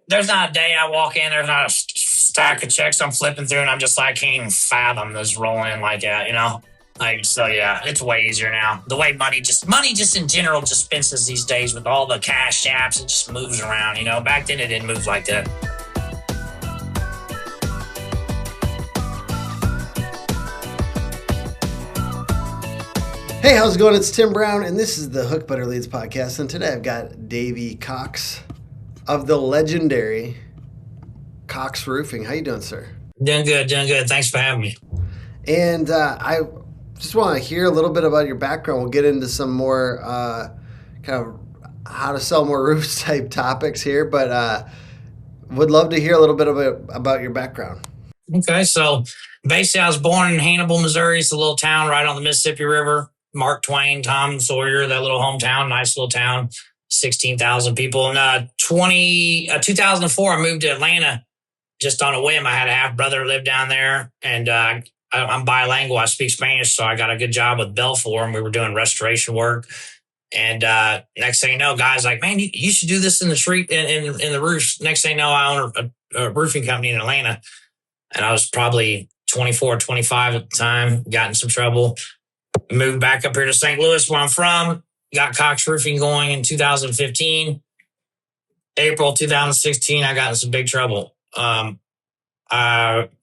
there's not a day I walk in, there's not a stack of checks I'm flipping through, and I'm just like, I can't even fathom this rolling like that, you know? Like, so yeah, it's way easier now. The way money just in general dispenses these days with all the cash apps, it just moves around, you know? Back then it didn't move like that. Hey, how's it going? It's Tim Brown, and this is the Hook Butter Leads podcast. And today I've got Davey Cox of the legendary Cox Roofing. How you doing, sir? Doing good. Thanks for having me. And I just want to hear a little bit about your background. We'll get into some more kind of how to sell more roofs type topics here, but would love to hear a little bit about your background. Okay, so basically I was born in Hannibal, Missouri. It's a little town right on the Mississippi River. Mark Twain, Tom Sawyer, that little hometown, nice little town, 16,000 people. In 2004, I moved to Atlanta just on a whim. I had a half brother who lived down there, and I'm bilingual. I speak Spanish, so I got a good job with Belfour, and we were doing restoration work. And next thing you know, guys like, man, you should do this in the street, in the roofs. Next thing you know, I own a roofing company in Atlanta, and I was probably 24, 25 at the time, got in some trouble. Moved back up here to St. Louis, where I'm from. Got Cox Roofing going in 2015. April 2016, I got in some big trouble. I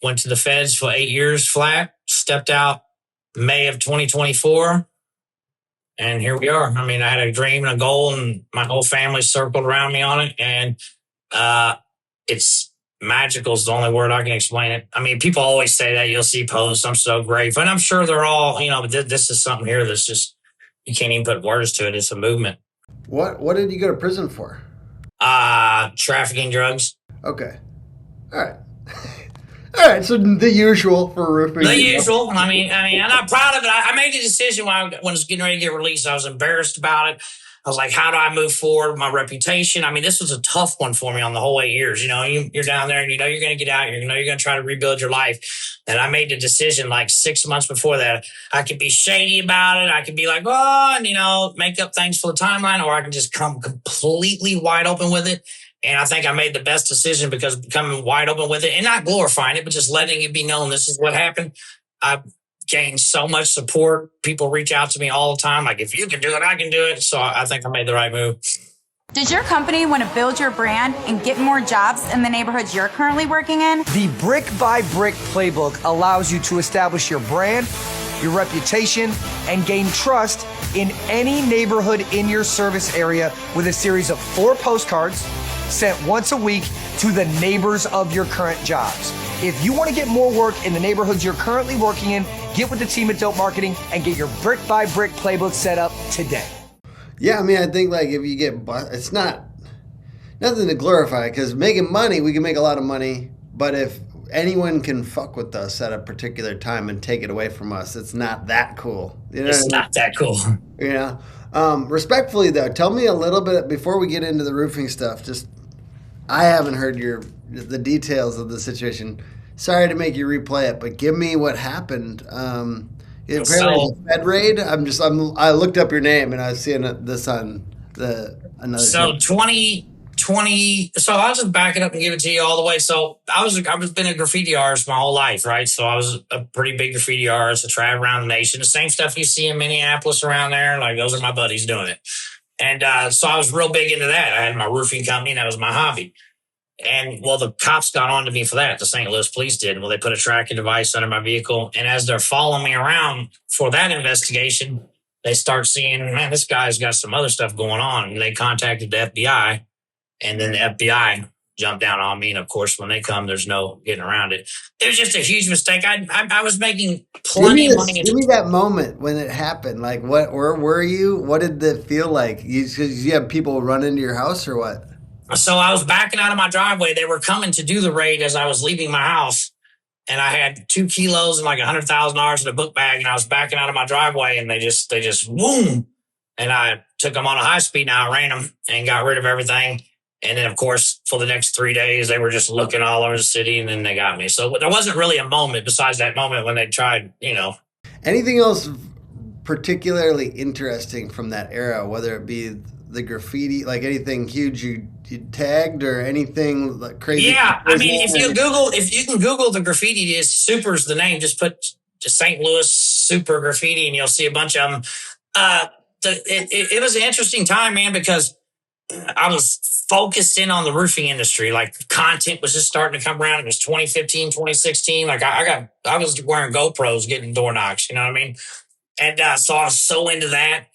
went to the feds for 8 years flat, stepped out May of 2024, and here we are. I mean, I had a dream and a goal, and my whole family circled around me on it, and it's magical is the only word I can explain it. I mean, people always say that. You'll see posts, I'm so grateful. And I'm sure they're all, but this is something here that's just, you can't even put words to it. It's a movement. What did you go to prison for? Trafficking drugs. Okay. All right. All right. So the usual for roofing. The usual. I mean, I'm not proud of it. I made the decision when I was getting ready to get released. I was embarrassed about it. I was like, how do I move forward with my reputation? I mean, this was a tough one for me on the whole 8 years. You're down there and you're going to get out. You're going to try to rebuild your life. And I made the decision like 6 months before that. I could be shady about it. I could be like, and make up things for the timeline, or I can just come completely wide open with it. And I think I made the best decision because becoming wide open with it and not glorifying it, but just letting it be known this is what happened. I gained so much support. People reach out to me all the time. Like, if you can do it, I can do it. So I think I made the right move. Does your company want to build your brand and get more jobs in the neighborhoods you're currently working in? The Brick by Brick playbook allows you to establish your brand, your reputation, and gain trust in any neighborhood in your service area with a series of 4 postcards sent once a week to the neighbors of your current jobs. If you want to get more work in the neighborhoods you're currently working in, get with the team at Dope Marketing and get your Brick by Brick playbook set up today. Yeah, I mean, I think like if you get, it's not nothing to glorify, because making money, we can make a lot of money, but if anyone can fuck with us at a particular time and take it away from us, it's not that cool. It's not that cool. Respectfully though, tell me a little bit before we get into the roofing stuff. I haven't heard the details of the situation. Sorry to make you replay it, but give me what happened. Apparently the Fed raid. I looked up your name and I was seeing this on another. So 2020. So I'll just back it up and give it to you all the way. So I've been a graffiti artist my whole life, right? So I was a pretty big graffiti artist. I traveled around the nation. The same stuff you see in Minneapolis around there. Like, those are my buddies doing it. And so I was real big into that. I had my roofing company, and that was my hobby. And well, the cops got on to me for that. The St. Louis police did. Well, they put a tracking device under my vehicle. And as they're following me around for that investigation, they start seeing, man, this guy's got some other stuff going on. And they contacted the FBI. And then the FBI jumped down on me. And of course, when they come, there's no getting around it. It was just a huge mistake. I was making plenty of money. Give me that moment when it happened. Like, where were you? What did it feel like? You have people run into your house or what? So I was backing out of my driveway. They were coming to do the raid as I was leaving my house. And I had 2 kilos and like $100,000 in a book bag. And I was backing out of my driveway, and they just boom. And I took them on a high speed. Now I ran them and got rid of everything. And then, of course, for the next 3 days, they were just looking all over the city, and then they got me. So there wasn't really a moment besides that moment when they tried, Anything else particularly interesting from that era, whether it be the graffiti, like anything huge you tagged or anything like crazy? Yeah, I mean, if you can Google the graffiti, it's Super's the name. Just put just St. Louis Super Graffiti, and you'll see a bunch of them. It was an interesting time, man, because I was focused in on the roofing industry. Like content was just starting to come around. It was 2015, 2016. Like I was wearing GoPros getting door knocks. You know what I mean? And so I was so into that,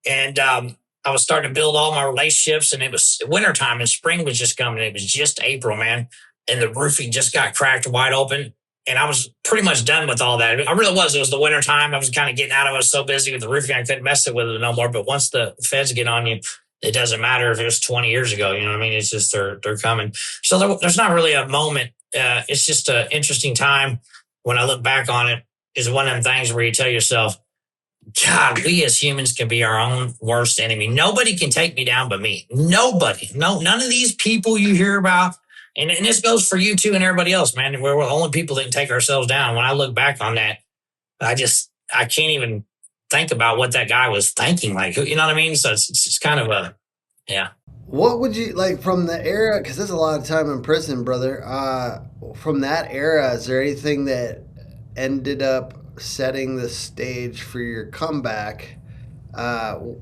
and I was starting to build all my relationships. And it was wintertime, and spring was just coming. It was just April, man, and the roofing just got cracked wide open. And I was pretty much done with all that. I really was. It was the wintertime. I was kind of getting out of it. I was so busy with the roofing, I couldn't mess it with it no more. But once the feds get on you, it doesn't matter if it was 20 years ago. You know what I mean? It's just they're coming. So there's not really a moment. It's just an interesting time. When I look back on it, is one of them things where you tell yourself, God, we as humans can be our own worst enemy. Nobody can take me down but me. Nobody. No, none of these people you hear about. And this goes for you too and everybody else, man. We're the only people that can take ourselves down. When I look back on that, I can't even think about what that guy was thinking. Like, you know what I mean? So it's kind of yeah. What would you like from the era? Because there's a lot of time in prison, brother. From that era, is there anything that ended up setting the stage for your comeback?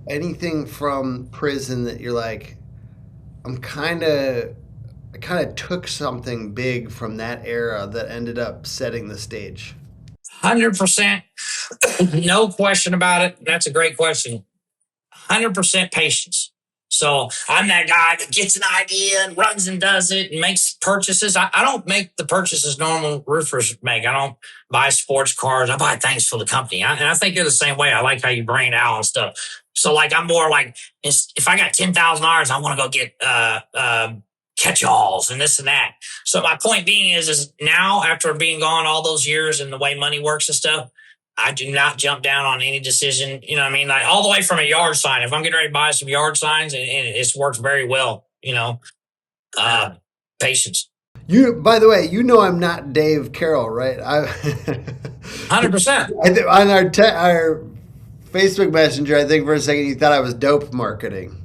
Anything from prison that you're like, I kind of took something big from that era that ended up setting the stage? 100%. No question about it. That's a great question. 100% patience. So I'm that guy that gets an idea and runs and does it and makes purchases. I don't make the purchases normal roofers make. I don't buy sports cars. I buy things for the company. And I think you're the same way. I like how you brain out and stuff. So like, I'm more like, if I got $10,000, I want to go get catch-alls and this and that. So my point being is now after being gone all those years and the way money works and stuff, I do not jump down on any decision. You know what I mean? Like all the way from a yard sign. If I'm getting ready to buy some yard signs, and it's worked very well, you know, patience. By the way, I'm not Dave Carroll, right? 100%. On our Facebook Messenger, I think for a second you thought I was dope marketing.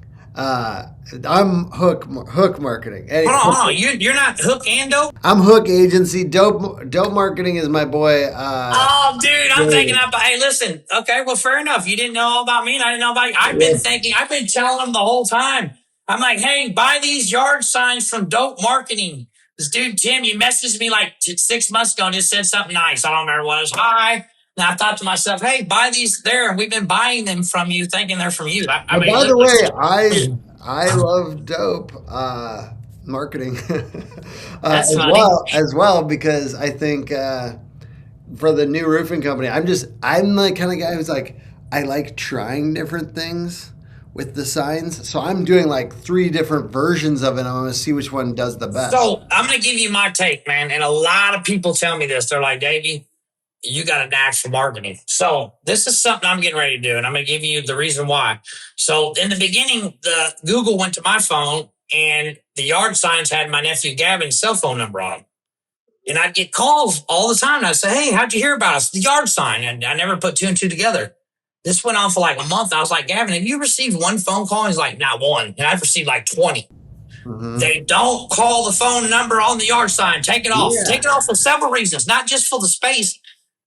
I'm hook marketing. Anyway, Hold on. You're not hook and dope? I'm hook agency. Dope marketing is my boy. Oh, dude, I'm thinking about. Hey, listen. Okay, well, fair enough. You didn't know all about me, and I didn't know about you. I've been telling them the whole time. I'm like, hey, buy these yard signs from Dope Marketing. This dude Tim, you messaged me like 6 months ago and just said something nice. I don't remember what it was. Hi. And I thought to myself, hey, buy these there. And we've been buying them from you, thinking they're from you. I mean, by the way, I love Dope marketing That's as well because I think for the new roofing company, I'm the kind of guy who's like, I like trying different things with the signs. So I'm doing like 3 different versions of it. I'm going to see which one does the best. So I'm going to give you my take, man. And a lot of people tell me this. They're like, Davey, you got a knack for marketing. So this is something I'm getting ready to do, and I'm going to give you the reason why. So in the beginning, the Google went to my phone, and the yard signs had my nephew Gavin's cell phone number on them. And I'd get calls all the time. And I'd say, hey, how'd you hear about us? The yard sign. And I never put 2 and 2 together. This went on for like a month. I was like, Gavin, have you received one phone call? He's like, not one. And I've received like 20. Mm-hmm. They don't call the phone number on the yard sign. Take it off. Yeah. Take it off for several reasons, not just for the space,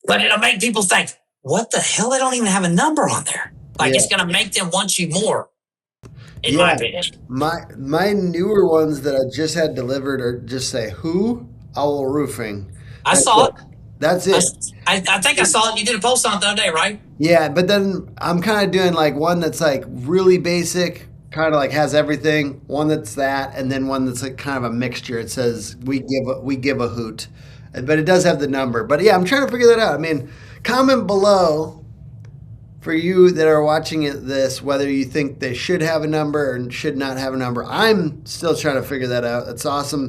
but it'll make people think, what the hell? They don't even have a number on there. Like it's going to make them want you more, in my opinion. My newer ones that I just had delivered are just say, who? Owl Roofing. I saw it. That's it. I think I saw it. You did a post on it the other day, right? Yeah, but then I'm kind of doing like one that's like really basic, kind of like has everything. One that's that, and then one that's like kind of a mixture. It says we give a hoot, but it does have the number. But yeah, I'm trying to figure that out. I mean, comment below for you that are watching this whether you think they should have a number or should not have a number. I'm still trying to figure that out. It's awesome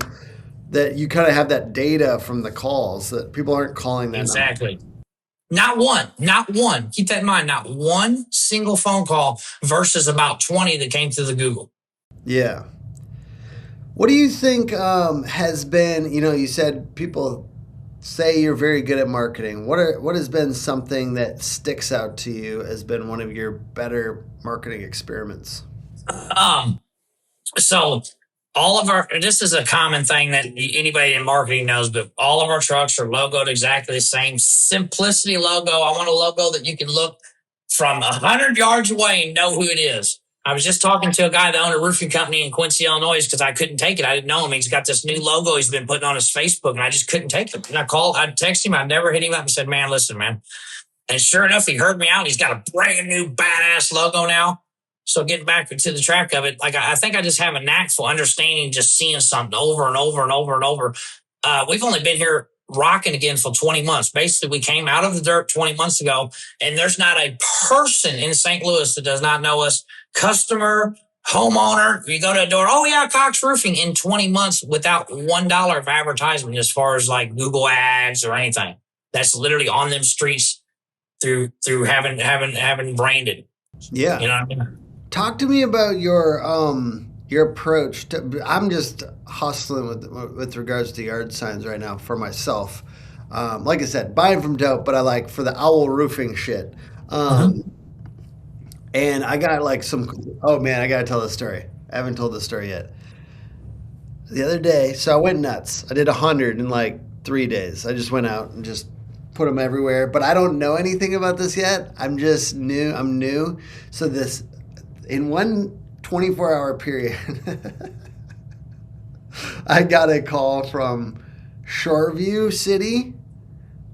that you kind of have that data from the calls that people aren't calling that exactly number. Not one. Keep that in mind. Not one single phone call versus about 20 that came through the Google. Yeah. What do you think has been, you said people say you're very good at marketing. What has been something that sticks out to you as been one of your better marketing experiments? Um, so all of our, this is a common thing that anybody in marketing knows, but all of our trucks are logoed exactly the same. Simplicity logo. I want a logo that you can look from 100 yards away and know who it is. I was just talking to a guy that owned a roofing company in Quincy, Illinois, because I couldn't take it. I didn't know him. He's got this new logo he's been putting on his Facebook, and I just couldn't take it. And I'd text him. I'd never hit him up and said, man, listen, man. And sure enough, he heard me out. He's got a brand new badass logo now. So getting back to the track of it, like I think I just have a knack for understanding, just seeing something over and over and over and over. We've only been here rocking again for 20 months. Basically, we came out of the dirt 20 months ago, and there's not a person in St. Louis that does not know us. Customer, homeowner, you go to a door, oh yeah, Cox Roofing, in 20 months without $1 of advertisement as far as like Google ads or anything. That's literally on them streets through having branded. Yeah. You know what I mean? Talk to me about your approach to, I'm just hustling with regards to yard signs right now for myself. Like I said, buying from Dope, but I like for the owl roofing shit. And I got like oh man, I gotta tell this story. I haven't told this story yet. The other day, so I went nuts. I did 100 in like 3 days. I just went out and just put them everywhere, but I don't know anything about this yet. I'm just new. I'm new. So this, in one 24-hour period, I got a call from Shoreview City,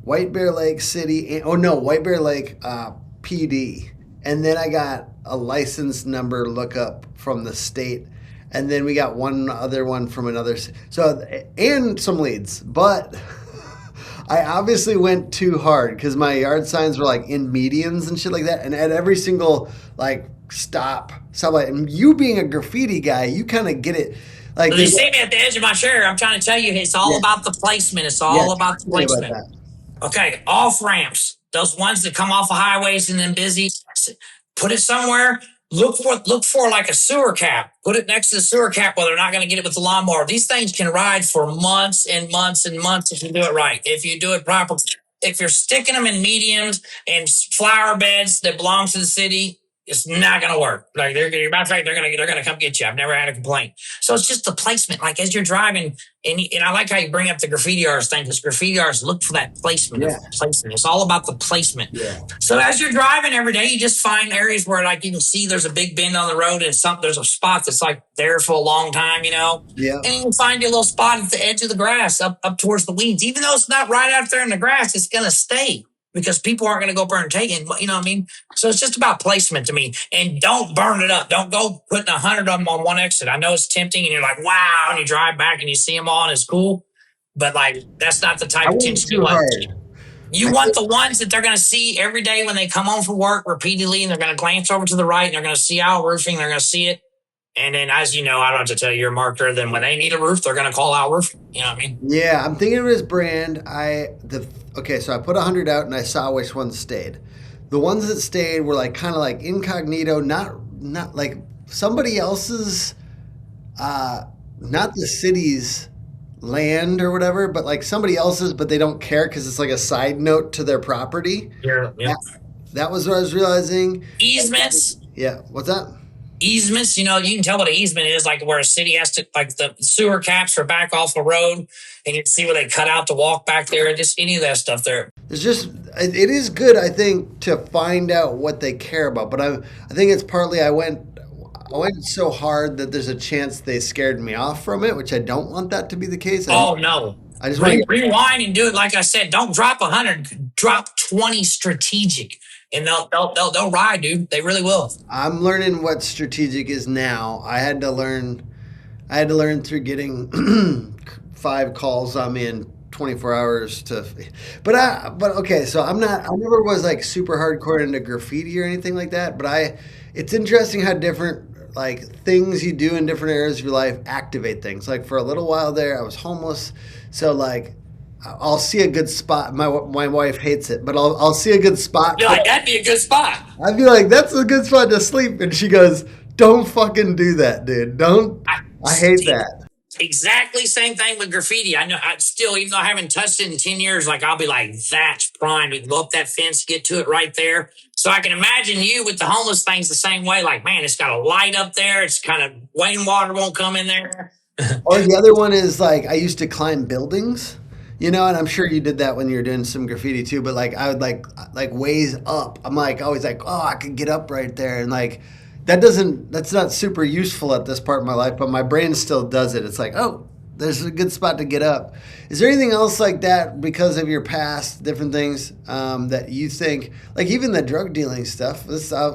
White Bear Lake City, White Bear Lake PD. And then I got a license number lookup from the state. And then we got one other one from another. So, and some leads. But I obviously went too hard because my yard signs were like in medians and shit like that. And at every single like stop, and you being a graffiti guy, you kind of get it. Like you see me at the edge of my chair. I'm trying to tell you, it's all about the placement. It's all about the placement. Okay, off ramps, those ones that come off of highways and then busy. Put it somewhere. Look for like a sewer cap. Put it next to the sewer cap where they're not going to get it with the lawnmower. These things can ride for months and months and months if you do it right. If you do it properly. If you're sticking them in mediums and flower beds that belong to the city, it's not going to work. Like matter of fact, they're going to come get you. I've never had a complaint. So it's just the placement. Like as you're driving, and I like how you bring up the graffiti artists thing, because graffiti artists look for that placement. Yeah. Placement. It's all about the placement. Yeah. So as you're driving every day, you just find areas where like you can see there's a big bend on the road, and there's a spot that's like there for a long time, you know. Yeah. And you can find your little spot at the edge of the grass, up towards the weeds. Even though it's not right out there in the grass, it's going to stay, because people aren't going to go burn and take it. You know what I mean? So it's just about placement to me. And don't burn it up. Don't go putting 100 of them on one exit. I know it's tempting, and you're like, wow, and you drive back and you see them all and it's cool. But like, that's not the type of attention you want. You want the ones that they're going to see every day when they come home from work repeatedly, and they're going to glance over to the right and they're going to see our roofing. They're going to see it. And then, as you know, I don't have to tell you, you're a marketer. Then when they need a roof, they're going to call our roofing. You know what I mean? Yeah, I'm thinking of his brand. So I put 100 out and I saw which ones stayed. The ones that stayed were like kind of like incognito, not like somebody else's, not the city's land or whatever, but like somebody else's, but they don't care because it's like a side note to their property. Yeah. That was what I was realizing. Easements. Yeah. What's that? Easements, you can tell what an easement is, like where a city has to, like the sewer caps are back off the road, and you can see where they cut out to walk back there, just any of that stuff there. It is good, I think, to find out what they care about, but I think it's partly I went so hard that there's a chance they scared me off from it, which I don't want that to be the case. No. I just rewind and do it. Like I said, don't drop 100, drop 20 strategic. And they'll ride, dude. They really will. I'm learning what strategic is now. I had to learn through getting 5 calls on me in 24 hours but okay, so I never was like super hardcore into graffiti or anything like that, but it's interesting how different like things you do in different areas of your life activate things. Like for a little while there, I was homeless. So like, I'll see a good spot. My wife hates it, but I'll see a good spot. You're like, that'd be a good spot. I'd be like, that's a good spot to sleep. And she goes, don't fucking do that, dude. Don't. I hate that. Exactly same thing with graffiti. I know I still, even though I haven't touched it in 10 years, like I'll be like, that's prime. We go up that fence, get to it right there. So I can imagine you with the homeless things the same way. Like, man, it's got a light up there. It's kind of rainwater won't come in there. Or the other one is like I used to climb buildings, and I'm sure you did that when you were doing some graffiti too. But like I would like ways up. I'm like always like, oh, I could get up right there, and like that's not super useful at this part of my life, but my brain still does it. It's like, oh, there's a good spot to get up. Is there anything else like that because of your past, different things that you think, like even the drug dealing stuff?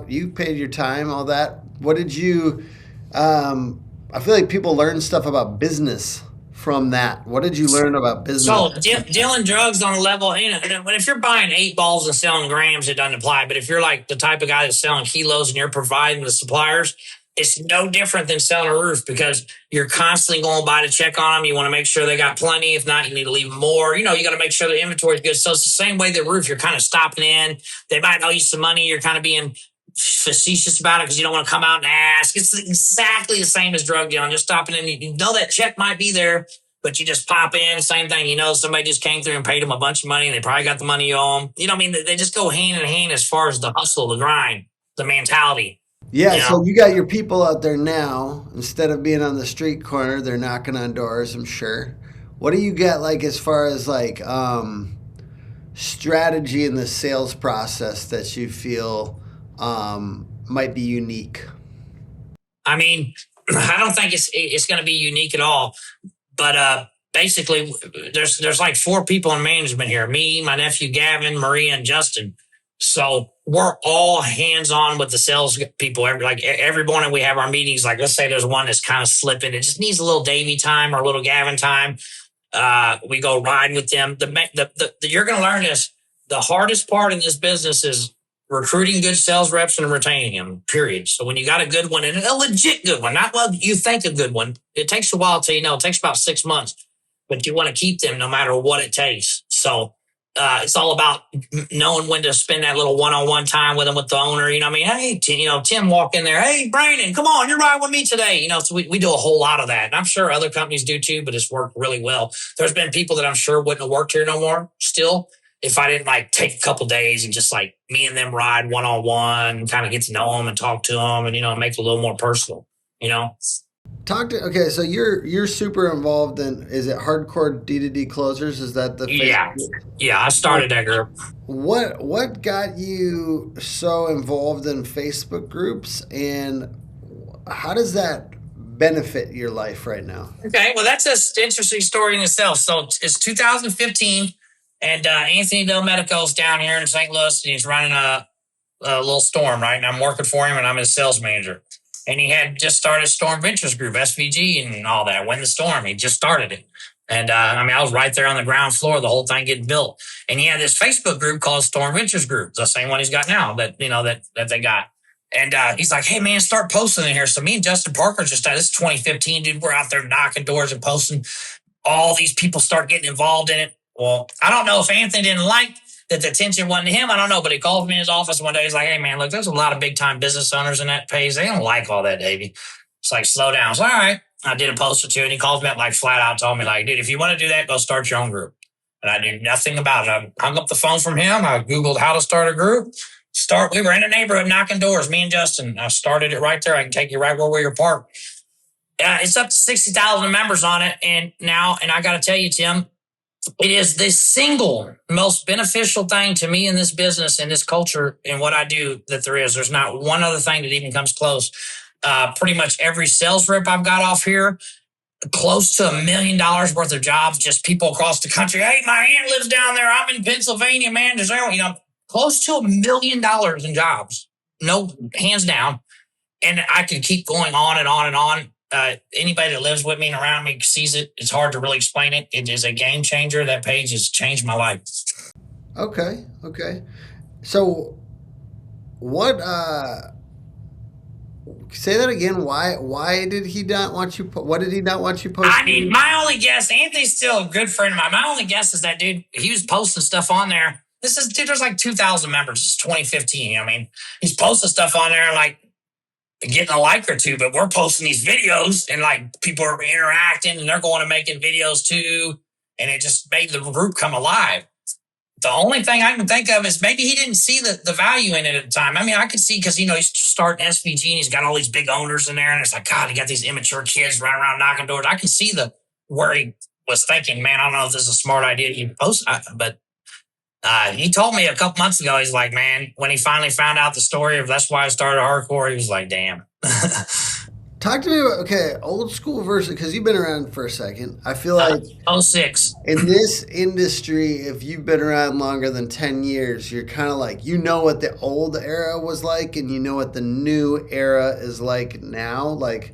You paid your time, all that. What did you? I feel like people learn stuff about business from that. What did you learn about business? So dealing drugs on a level, if you're buying 8 balls and selling grams, it doesn't apply. But if you're like the type of guy that's selling kilos and you're providing the suppliers, it's no different than selling a roof because you're constantly going by to check on them. You want to make sure they got plenty. If not, you need to leave more. You got to make sure the inventory is good. So it's the same way the roof. You're kind of stopping in. They might owe you some money. You're kind of being facetious about it because you don't want to come out and ask. It's exactly the same as drug dealing. Just stopping in. You know that check might be there, but you just pop in. Same thing. Somebody just came through and paid them a bunch of money and they probably got the money you owe them. They just go hand in hand as far as the hustle, the grind, the mentality. Yeah, so you got your people out there now. Instead of being on the street corner, they're knocking on doors, I'm sure. What do you get like as far as like strategy in the sales process that you feel might be unique? I don't think it's going to be unique at all. But basically, there's like 4 people in management here. Me, my nephew Gavin, Maria, and Justin. So we're all hands-on with the sales people. Every morning we have our meetings. Like, let's say there's one that's kind of slipping. It just needs a little Davey time or a little Gavin time. We go ride with them. You're going to learn this. The hardest part in this business is recruiting good sales reps and retaining them, period. So when you got a good one, and a legit good one, not what you think a good one, it takes a while till it takes about 6 months, but you want to keep them no matter what it takes. So it's all about knowing when to spend that little one-on-one time with them, with the owner. Hey, Tim walk in there. Hey, Brandon, come on, you're riding with me today. So we do a whole lot of that. And I'm sure other companies do too, but it's worked really well. There's been people that I'm sure wouldn't have worked here no more still if I didn't take a couple days and just me and them ride one-on-one, kind of get to know them and talk to them and, make it a little more personal, Okay, so you're super involved in, is it Hardcore D2D Closers? Is that the Facebook? Yeah, I started that group. What got you so involved in Facebook groups, and how does that benefit your life right now? Okay, well, that's an interesting story in itself. So it's 2015, and Anthony Del Medico's down here in St. Louis, and he's running a little storm, right? And I'm working for him, and I'm his sales manager. And he had just started Storm Ventures Group, SVG and all that. Win the Storm. He just started it. And I was right there on the ground floor, the whole thing getting built. And he had this Facebook group called Storm Ventures Group, the same one he's got now that they got. And he's like, hey, man, start posting in here. So me and Justin Parker this is 2015, dude. We're out there knocking doors and posting. All these people start getting involved in it. Well, I don't know if Anthony didn't like that the attention wasn't to him. I don't know, but he called me in his office one day. He's like, hey, man, look, there's a lot of big-time business owners in that page. They don't like all that, Davey. It's like, slow down. It's all right. I did a post or two, and he calls me up flat out, told me, dude, if you want to do that, go start your own group. And I knew nothing about it. I hung up the phone from him. I Googled how to start a group. We were in a neighborhood knocking doors, me and Justin. I started it right there. I can take you right where we were parked. It's up to 60,000 members on it. And I got to tell you, Tim, it is the single most beneficial thing to me in this business and this culture and what I do that there is. There's not one other thing that even comes close. Pretty much every sales rep I've got off here, close to $1 million worth of jobs, just people across the country. Hey, my aunt lives down there. I'm in Pennsylvania, man. Close to $1 million in jobs. No, hands down. And I can keep going on and on and on. Anybody that lives with me and around me sees it. It's hard to really explain it. It is a game changer. That page has changed my life. Okay. So what, say that again. Why did he not want you, what did he not want you posting? My only guess, Anthony's still a good friend of mine. My only guess is that dude, he was posting stuff on there. There's 2,000 members. This is 2015. He's posting stuff on there getting a like or two, but we're posting these videos and people are interacting and they're going and making videos too. And it just made the group come alive. The only thing I can think of is maybe he didn't see the value in it at the time. I mean, I could see because, he's starting SVG and he's got all these big owners in there. And it's like, God, he got these immature kids running around knocking doors. I can see where he was thinking, man, I don't know if this is a smart idea you post, but he told me a couple months ago, he's like, man, when he finally found out the story of that's why I started hardcore, he was like, damn. Talk to me about, okay, old school versus, because you've been around for a second. I feel like '06. in this industry, if you've been around longer than 10 years, you're kind of like, what the old era was like and you know what the new era is like now. Like,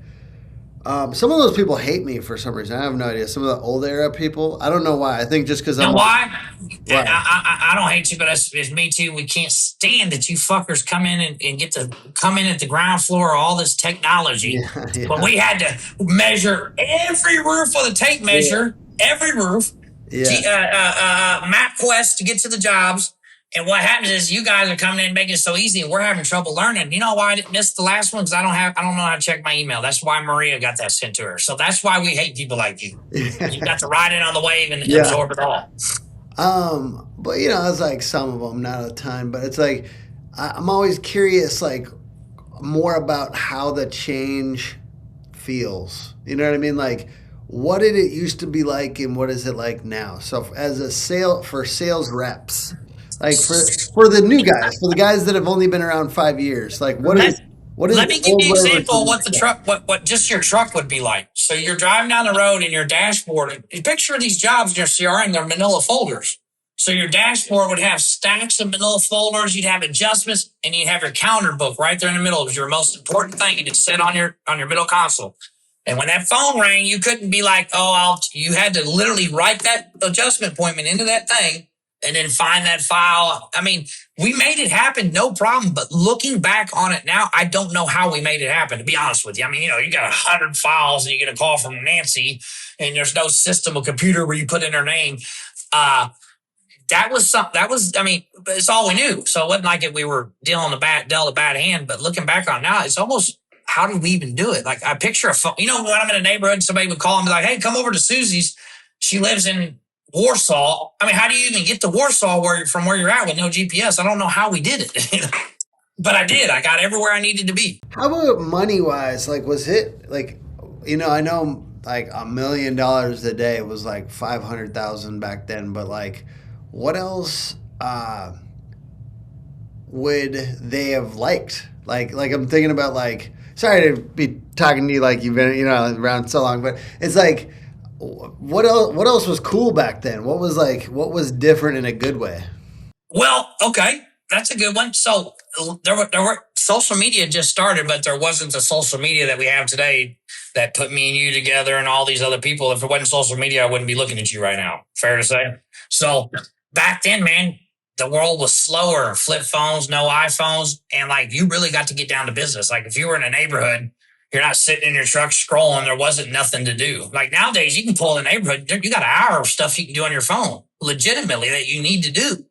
some of those people hate me for some reason. I have no idea. Some of the old era people, I don't know why. I think just because You know why? Right. I don't hate you, but it's me too. We can't stand that you fuckers come in and get to come in at the ground floor of all this technology. Yeah. But we had to measure every roof with a tape measure, every roof, MapQuest to get to the jobs. And what happens is you guys are coming in and making it so easy, and we're having trouble learning. You know why I didn't miss the last one? Because I don't know how to check my email. That's why Maria got that sent to her. So that's why we hate people like you. You got to ride in on the wave and absorb it all. But it's like some of them, not a ton. But it's like I'm always curious, like more about how the change feels. You know what I mean? Like, what did it used to be like, and what is it like now? So, as a sales reps. Like for the new guys, for the guys that have only been around 5 years, like what is? Let me give you an example of what the truck, what just your truck would be like. So you're driving down the road and your dashboard. Picture these jobs in your CRM; they're Manila folders. So your dashboard would have stacks of Manila folders. You'd have adjustments, and you'd have your calendar book right there in the middle. It was your most important thing. You just sit on your middle console. And when that phone rang, you couldn't be like, you had to literally write that adjustment appointment into that thing. And then find that file. I mean, we made it happen, no problem. But looking back on it now, I don't know how we made it happen, to be honest with you. I mean, you got 100 files and you get a call from Nancy and there's no system or computer where you put in her name. I mean, it's all we knew. So it wasn't like we were dealt a bad hand. But looking back on it now, it's almost, how did we even do it? Like, I picture a phone, when I'm in a neighborhood, somebody would call and be like, hey, come over to Susie's. She lives in Warsaw. I mean, how do you even get to Warsaw from where you're at with no GPS? I don't know how we did it, but I did. I got everywhere I needed to be. How about money wise? Like, was it like, I know like $1 million a day was like 500,000 back then, but like, what else would they have liked? Like I'm thinking about like, sorry to be talking to you like you've been around so long, but it's like, what else was cool back then? What was different in a good way? Well, okay, that's a good one. So there were social media just started, but there wasn't the social media that we have today that put me and you together and all these other people. If it wasn't social media, I wouldn't be looking at you right now. Fair to say. So back then, man, the world was slower. Flip phones, no iPhones, and like you really got to get down to business. Like if you were in a neighborhood. You're not sitting in your truck scrolling. There wasn't nothing to do. Like nowadays, you can pull in the neighborhood. You got an hour of stuff you can do on your phone legitimately that you need to do.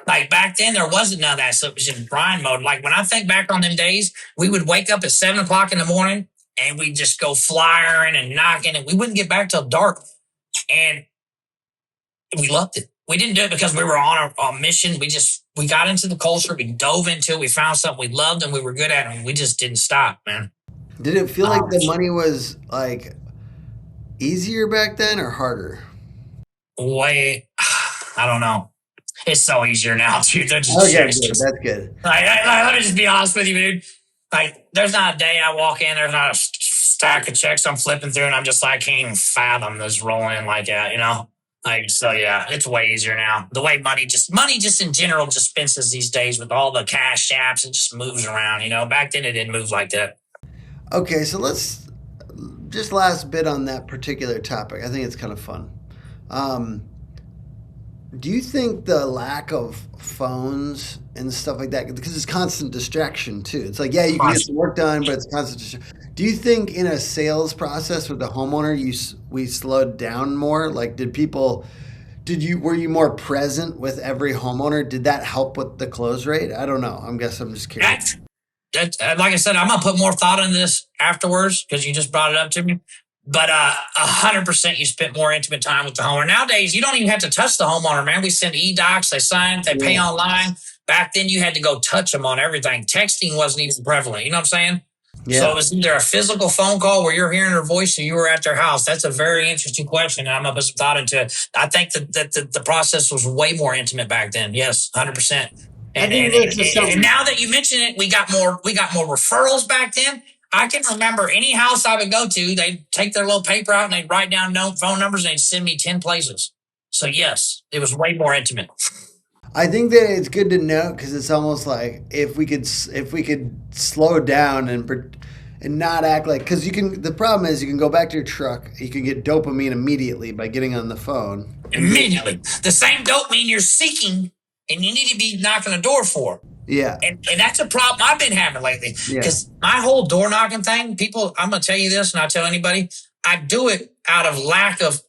Like back then, there wasn't none of that. So it was in grind mode. Like when I think back on them days, we would wake up at 7 o'clock in the morning and we'd just go flyering and knocking, and we wouldn't get back till dark. And we loved it. We didn't do it because we were on a mission. We got into the culture. We dove into it. We found something we loved and we were good at it. And we just didn't stop, man. Did it feel like the money was like easier back then or harder? I don't know. It's so easier now, dude. They're just That's good. Let me just be honest with you, dude. Like, there's not a day I walk in, there's not a stack of checks I'm flipping through, and I'm just like, I can't even fathom this rolling in like that, Like, so yeah, it's way easier now. The way money just in general dispenses these days with all the cash apps, it just moves around, Back then it didn't move like that. Okay, so let's just last bit on that particular topic. I think it's kind of fun. Do you think the lack of phones and stuff like that, because it's constant distraction too. It's like, yeah, you can get some work done, but it's constant distraction. Do you think in a sales process with the homeowner, we slowed down more? Like, were you more present with every homeowner? Did that help with the close rate? I don't know. I'm just curious. Like I said, I'm going to put more thought into this afterwards because you just brought it up to me. But 100% you spent more intimate time with the homeowner. Nowadays, you don't even have to touch the homeowner, man. We send e-docs, they sign, they pay online. Back then, you had to go touch them on everything. Texting wasn't even prevalent. You know what I'm saying? Yeah. So it was either a physical phone call where you're hearing her voice or you were at their house. That's a very interesting question. And I'm going to put some thought into it. I think that the process was way more intimate back then. Yes, 100%. And now that you mention it, we got more referrals back then. I can remember any house I would go to, they'd take their little paper out and they'd write down phone numbers and they'd send me 10 places. So yes, it was way more intimate. I think that it's good to know because it's almost like if we could slow down and not act like, because the problem is you can go back to your truck, you can get dopamine immediately by getting on the phone. Immediately. The same dopamine you're seeking and you need to be knocking the door for. Yeah. And that's a problem I've been having lately. Because my whole door knocking thing, people, I'm going to tell you this and I'll tell anybody, I do it out of lack of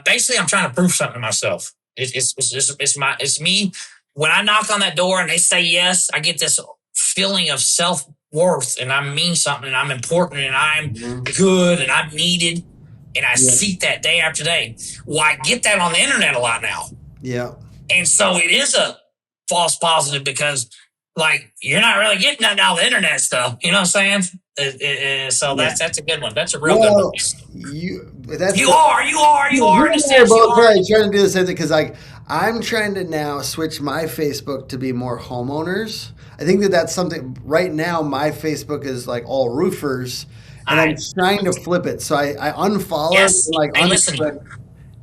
basically I'm trying to prove something to myself. It's me. When I knock on that door and they say yes, I get this feeling of self-worth and I mean something and I'm important and I'm good and I'm needed. And I seek that day after day. Well, I get that on the internet a lot now. Yeah. And so it is a false positive because like you're not really getting that out of the internet stuff. You know what I'm saying? So that's a good one. That's a real good one. You are. We're both probably trying to do the same thing because like I'm trying to now switch my Facebook to be more homeowners. I think that's something right now. My Facebook is like all roofers, and I'm trying to flip it. So I unfollowed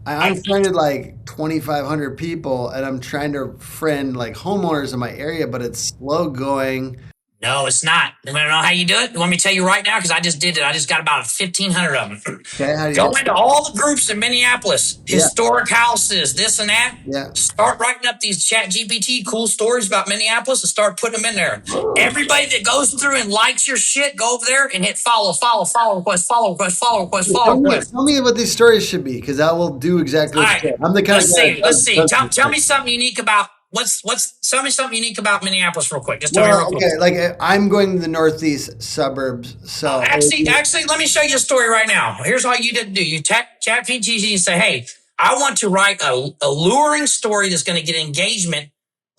I unfriended like 2,500 people, and I'm trying to friend like homeowners in my area, but it's slow going. No, it's not. You want to know how you do it? You want me to tell you right now? Because I just did it. I just got about 1,500 of them. Okay, how do you go into all the groups in Minneapolis, historic houses, this and that. Yeah. Start writing up these Chat GPT cool stories about Minneapolis and start putting them in there. Everybody that goes through and likes your shit, go over there and hit follow request. Tell me what these stories should be, because I will do exactly what you said. I'm the kind of guy. Let's see. Tell me something unique about. Tell me something unique about Minneapolis real quick. Just tell me real quick. Okay, like I'm going to the northeast suburbs. So actually, let me show you a story right now. Here's all you did do. You chat GPT and say, hey, I want to write a alluring story that's going to get engagement,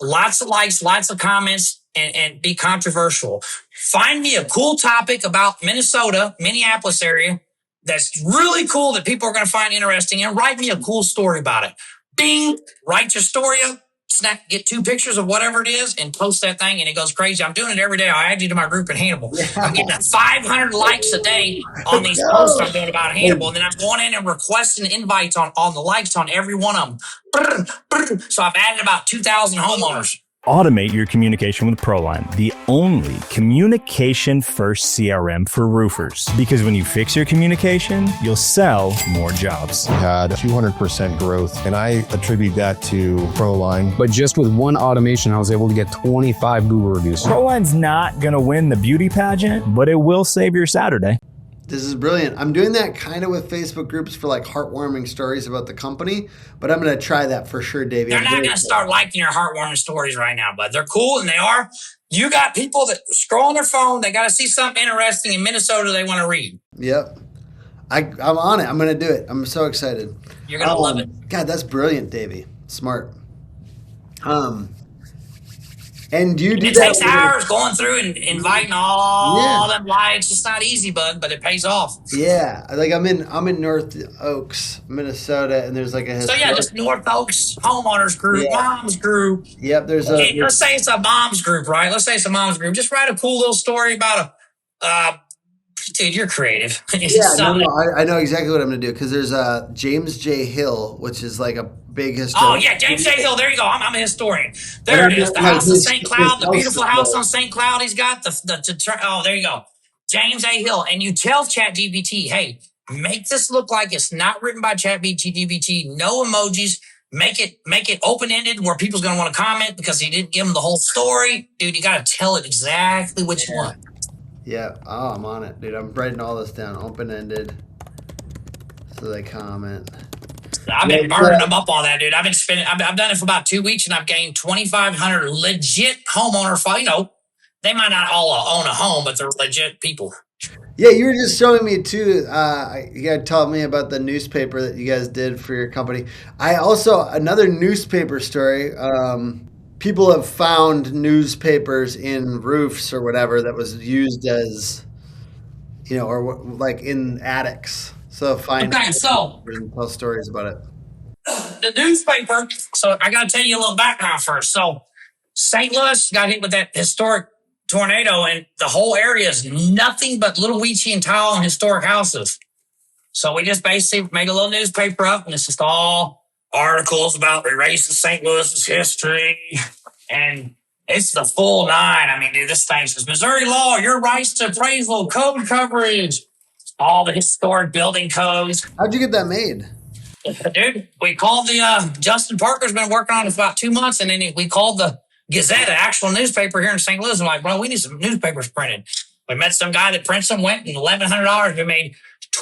lots of likes, lots of comments, and be controversial. Find me a cool topic about Minneapolis area that's really cool that people are going to find interesting, and write me a cool story about it. Bing, write your story up. Get 2 pictures of whatever it is and post that thing, and it goes crazy. I'm doing it every day. I add you to my group in Hannibal. I'm getting 500 likes a day on these posts I'm doing about Hannibal, and then I'm going in and requesting invites on the likes on every one of them. So I've added about 2,000 homeowners. Automate your communication with Proline, the only communication-first CRM for roofers. Because when you fix your communication, you'll sell more jobs. We had 200% growth, and I attribute that to Proline. But just with one automation, I was able to get 25 Google reviews. Proline's not going to win the beauty pageant, but it will save your Saturday. This is brilliant. I'm doing that kind of with Facebook groups for like heartwarming stories about the company, but I'm going to try that for sure, Davey. They're not going to start liking your heartwarming stories right now, but they're cool, and they are. You got people that scroll on their phone. They got to see something interesting in Minnesota they want to read. Yep. I'm on it. I'm going to do it. I'm so excited. You're going to love it. God, that's brilliant, Davey. Smart. And you do it takes hours going through and inviting all them likes. It's not easy, bud, but it pays off. Yeah, like I'm in North Oaks, Minnesota, and there's like a just North Oaks homeowners group, moms group. Yep, let's say it's a moms group, right? Let's say it's a moms group. Just write a cool little story about dude, you're creative. I know exactly what I'm gonna do, because there's James J. Hill, which is like a big historian. Oh yeah, James J. Hill. There you go. I'm a historian. There it is. The house on St. Cloud, the beautiful house on St. Cloud. He's got there you go, James A. Hill. And you tell ChatGPT, hey, make this look like it's not written by ChatGPT. No emojis. Make it open ended where people's gonna want to comment because he didn't give them the whole story. Dude, you got to tell it exactly what you want. Yeah. Oh, I'm on it, dude. I'm writing all this down. Open ended, so they comment. I've been burning them up on that, dude. I've done it for about 2 weeks, and I've gained 2,500 legit homeowner. They might not all own a home, but they're legit people. Yeah, you were just showing me too. You guys told me about the newspaper that you guys did for your company. I also another newspaper story. People have found newspapers in roofs or whatever that was used as, or like in attics. So find Okay, so and tell stories about it. the newspaper. So I got to tell you a little background first. So St. Louis got hit with that historic tornado, and the whole area is nothing but little Weechee and tile and historic houses. So we just basically made a little newspaper up, and it's just all articles about erasing St. Louis's history, and it's the full nine. I mean, dude, this thing says Missouri law, your rights to appraisal, code coverage, all the historic building codes. How'd you get that made? Dude, we called the Justin Parker's been working on it for about 2 months, and then we called the Gazette, an actual newspaper here in St. Louis. I'm like, bro, we need some newspapers printed. We met some guy that prints them, went and $1,100. We made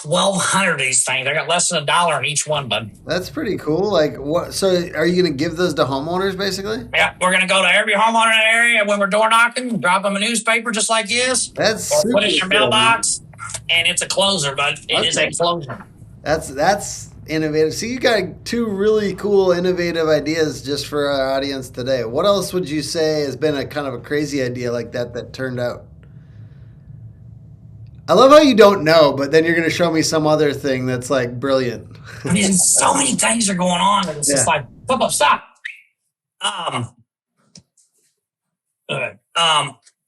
1,200 of these things. I got less than $1 on each one, bud. That's pretty cool. Like, what? So, are you going to give those to homeowners, basically? Yeah, we're gonna go to every homeowner in that area when we're door knocking, drop them a newspaper just like this, That's or put it in your super cool. mailbox, and it's a closer, bud. It is a closer. That's innovative. So you got two really cool, innovative ideas just for our audience today. What else would you say has been a kind of a crazy idea like that turned out? I love how you don't know, but then you're going to show me some other thing that's like brilliant. I mean, so many things are going on, and it's just like, stop.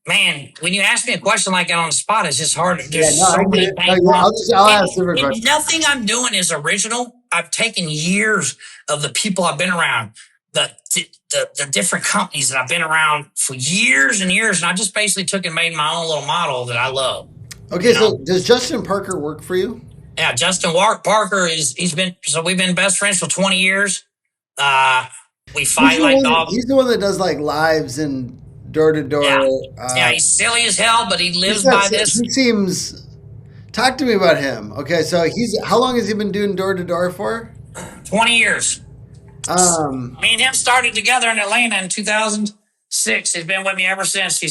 Man, when you ask me a question like that on the spot, it's just hard. There's so many things. I'll ask different questions. Nothing I'm doing is original. I've taken years of the people I've been around, the different companies that I've been around for years and years, and I just basically took and made my own little model that I love. Okay, so does Justin Parker work for you? Yeah, Justin Parker we've been best friends for 20 years. We fight like dogs. He's the one that does like lives and door to door. Yeah, he's silly as hell, but he lives by this. He seems. Talk to me about him. Okay, so how long has he been doing door to door for? 20 years. Me and him started together in Atlanta in 2006. He's been with me ever since.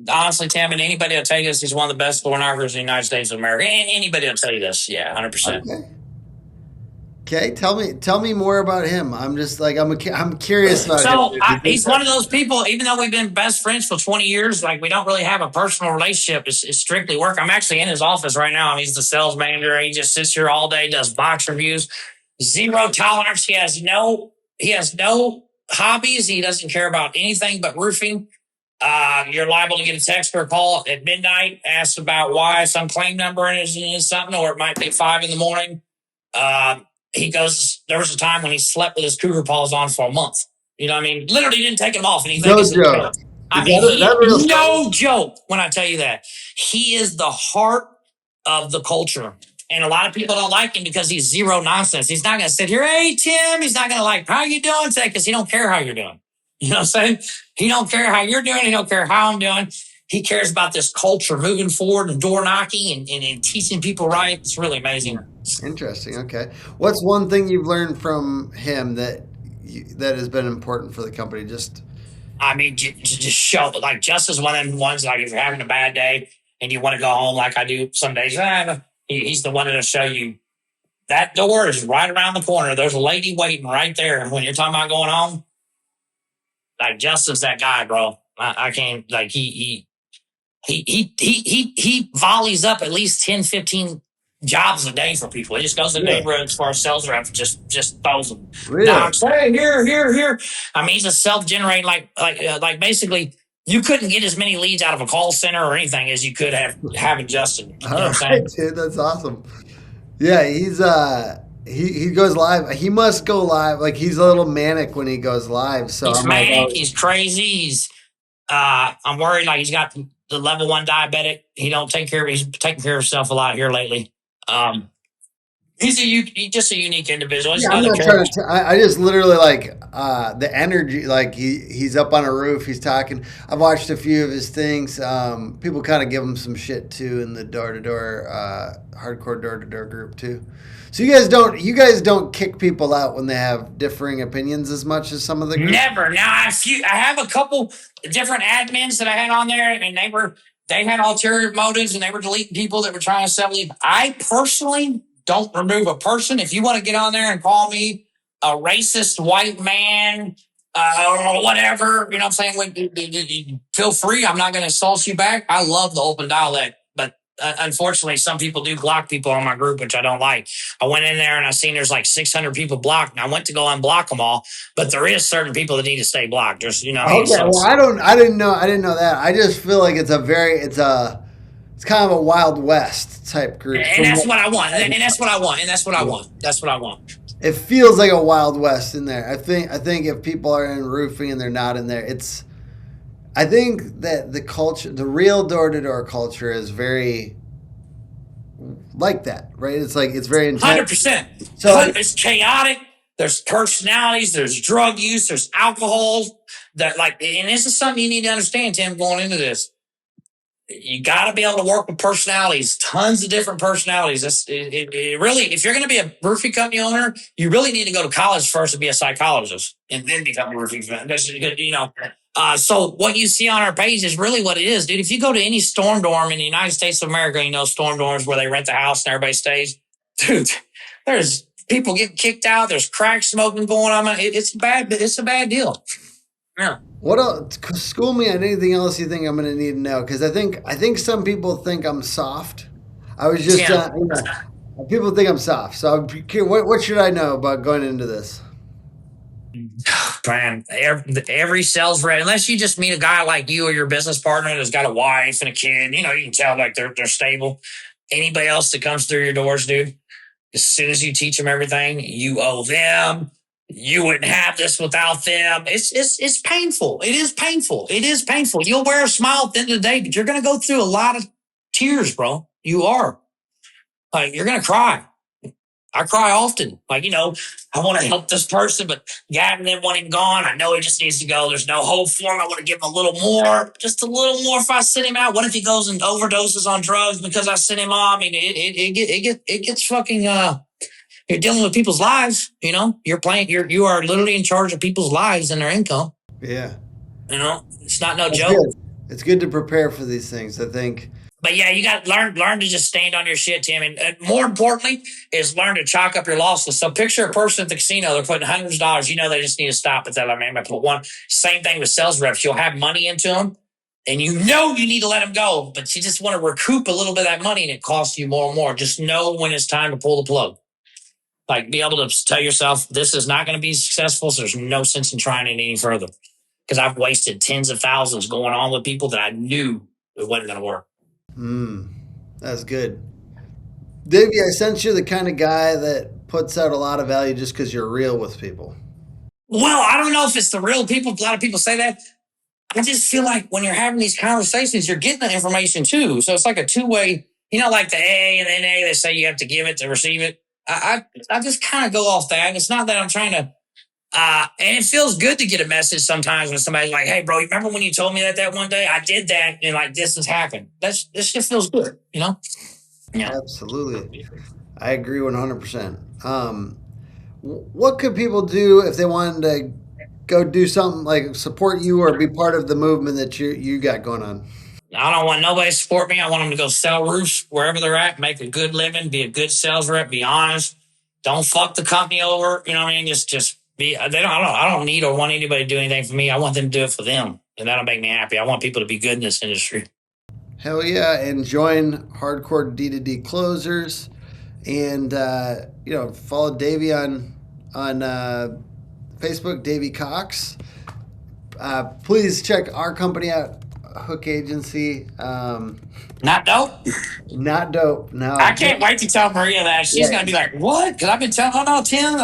Honestly, Tim, and anybody will tell you this, he's one of the best door knockers in the United States of America. Anybody will tell you this. Yeah, 100%. Okay. Tell me more about him. I'm just like, I'm curious about him. He's one of those people, even though we've been best friends for 20 years, like we don't really have a personal relationship. It's strictly work. I'm actually in his office right now. He's the sales manager. He just sits here all day, does box reviews, zero tolerance. He has no hobbies. He doesn't care about anything but roofing. You're liable to get a text or a call at midnight, ask about why some claim number is something, or it might be 5 a.m. There was a time when he slept with his cougar paws on for a month. You know what I mean? Literally didn't take them off. And No joke. No joke when I tell you that. He is the heart of the culture. And a lot of people don't like him because he's zero nonsense. He's not going to sit here, hey, Tim. He's not going to like, how you doing today? Because he don't care how you're doing. You know what I'm saying? He don't care how you're doing. He don't care how I'm doing. He cares about this culture moving forward and door knocking and teaching people right. It's really amazing. Interesting. Okay. What's one thing you've learned from him that has been important for the company? Just show, like, just as one of them ones, like if you're having a bad day and you want to go home, like I do some days, he's the one that'll show you that door is right around the corner. There's a lady waiting right there. When you're talking about going home, like Justin's that guy, bro. I can't, like, he volleys up at least 10, 15 jobs a day for people. He just goes to the neighborhoods for our sales rep, just throws them. Really? Hey, here. I mean, he's a self-generating, like basically, you couldn't get as many leads out of a call center or anything as you could have having Justin. You know what I'm saying? Dude, that's awesome. Yeah, he's he goes live. He must go live. Like, he's a little manic when he goes live. So he's manic. He's crazy. I'm worried. Like, he's got the level 1 diabetic. He's taking care of himself a lot here lately. He's just a unique individual. Yeah, I'm not trying to. I just literally like the energy. Like, he's up on a roof. He's talking. I've watched a few of his things. People kind of give him some shit too in the door-to-door, hardcore door-to-door group too. So you guys don't kick people out when they have differing opinions as much as some of the groups? Never. Now I have a couple different admins that I had on there, and they had ulterior motives and they were deleting people that were trying to sell you. I personally don't remove a person. If you want to get on there and call me a racist white man, or whatever, you know what I'm saying? Feel free. I'm not going to insult you back. I love the open dialect, but unfortunately, some people do block people on my group, which I don't like. I went in there and I seen there's like 600 people blocked, and I went to go unblock them all. But there is certain people that need to stay blocked. There's, you know, what I mean? Okay, well, I didn't know that. I just feel like it's kind of a Wild West type group. And that's what I want. And that's what I want. And that's what I want. That's what I want. It feels like a Wild West in there. I think if people are in roofing and they're not in there, I think that the culture, the real door-to-door culture is very like that, right? It's like, it's very intense. 100%. So it's chaotic. There's personalities. There's drug use. There's alcohol. And this is something you need to understand, Tim, going into this. You got to be able to work with personalities, tons of different personalities. It really, if you're going to be a roofing company owner, you really need to go to college first to be a psychologist and then become a roofing company. You know, so what you see on our page is really what it is, dude. If you go to any storm dorm in the United States of America, you know, storm dorms where they rent the house and everybody stays, dude, there's people getting kicked out. There's crack smoking going on. It's a bad deal. Yeah. what else? School me on anything else you think I'm going to need to know, because I think some people think I'm soft. I was just people think I'm soft, so I'm curious, what should I know about going into this? Man, every sales rep, unless you just meet a guy like you or your business partner that's got a wife and a kid, you know, you can tell like they're stable. Anybody else that comes through your doors, dude, as soon as you teach them everything, you owe them. You wouldn't have this without them. It's painful. It is painful. It is painful. You'll wear a smile at the end of the day, but you're going to go through a lot of tears, bro. You are. Like, you're going to cry. I cry often. Like, you know, I want to help this person, but Gavin didn't want him gone. I know he just needs to go. There's no hope for him. I want to give him a little more, just a little more if I send him out. What if he goes and overdoses on drugs because I sent him on? I mean, it gets fucking, you're dealing with people's lives, you know, you are literally in charge of people's lives and their income. Yeah. You know, it's not no That's joke. good. It's good to prepare for these things, I think. But yeah, you got to learn to just stand on your shit, Tim. And more importantly is learn to chalk up your losses. So picture a person at the casino, they're putting hundreds of dollars. You know, they just need to stop at that. Like, man, I put one. Same thing with sales reps. You'll have money into them and you know you need to let them go, but you just want to recoup a little bit of that money and it costs you more and more. Just know when it's time to pull the plug. Like, be able to tell yourself, this is not going to be successful, so there's no sense in trying it any further. Because I've wasted tens of thousands going on with people that I knew it wasn't going to work. That's good. Davey, I sense you're the kind of guy that puts out a lot of value just because you're real with people. Well, I don't know if it's the real people. A lot of people say that. I just feel like when you're having these conversations, you're getting the information too. So it's like a two-way, you know, like the AA and the NA, they say you have to give it to receive it. I just kind of go off that. It's not that I'm trying to, and it feels good to get a message sometimes when somebody's like, hey, bro, you remember when you told me that one day? I did that and like this has happened. This shit feels good, you know? Yeah. Absolutely. I agree 100%. What could people do if they wanted to go do something like support you or be part of the movement that you got going on? I don't want nobody to support me. I want them to go sell roofs wherever they're at, make a good living, be a good sales rep, be honest. Don't fuck the company over. You know what I mean? Just be. I don't need or want anybody to do anything for me. I want them to do it for them, and that'll make me happy. I want people to be good in this industry. Hell yeah! And join Hardcore D2D Closers, and follow Davey on Facebook, Davey Cox. Please check our company out. Hook Agency. Not dope? Not dope. No. I can't wait to tell Maria that. She's going to be like, what? Because I've been telling, Tim.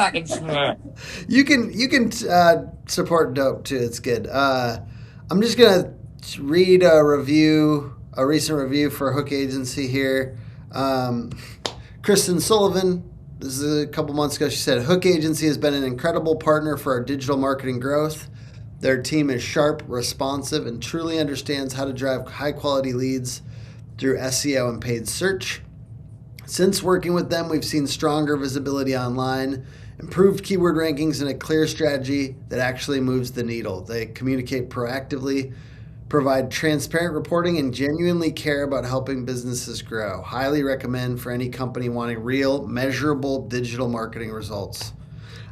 You can support dope too. It's good. I'm just going to read a recent review for Hook Agency here. Kristen Sullivan, this is a couple months ago, she said, Hook Agency has been an incredible partner for our digital marketing growth. Their team is sharp, responsive, and truly understands how to drive high-quality leads through SEO and paid search. Since working with them, we've seen stronger visibility online, improved keyword rankings, and a clear strategy that actually moves the needle. They communicate proactively, provide transparent reporting, and genuinely care about helping businesses grow. Highly recommend for any company wanting real, measurable digital marketing results.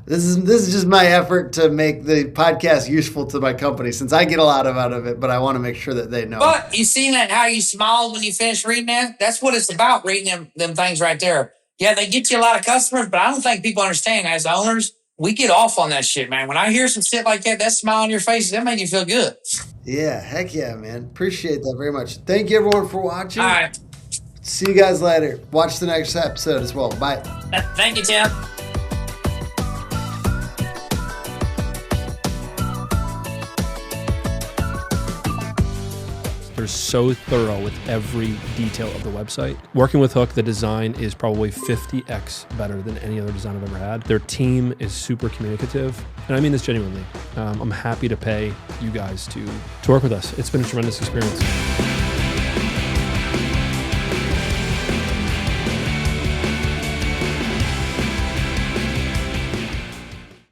This is just my effort to make the podcast useful to my company, since I get a lot out of it, but I want to make sure that they know. But you seen that how you smiled when you finished reading that? That's what it's about, reading them things right there. Yeah, they get you a lot of customers, but I don't think people understand, as owners, we get off on that shit, man. When I hear some shit like that, that smile on your face, that makes you feel good. Yeah, heck yeah, man. Appreciate that very much. Thank you, everyone, for watching. All right. See you guys later. Watch the next episode as well. Bye. Thank you, Tim. They're so thorough with every detail of the website. Working with Hook, the design is probably 50x better than any other design I've ever had. Their team is super communicative, and I mean this genuinely. I'm happy to pay you guys to work with us. It's been a tremendous experience.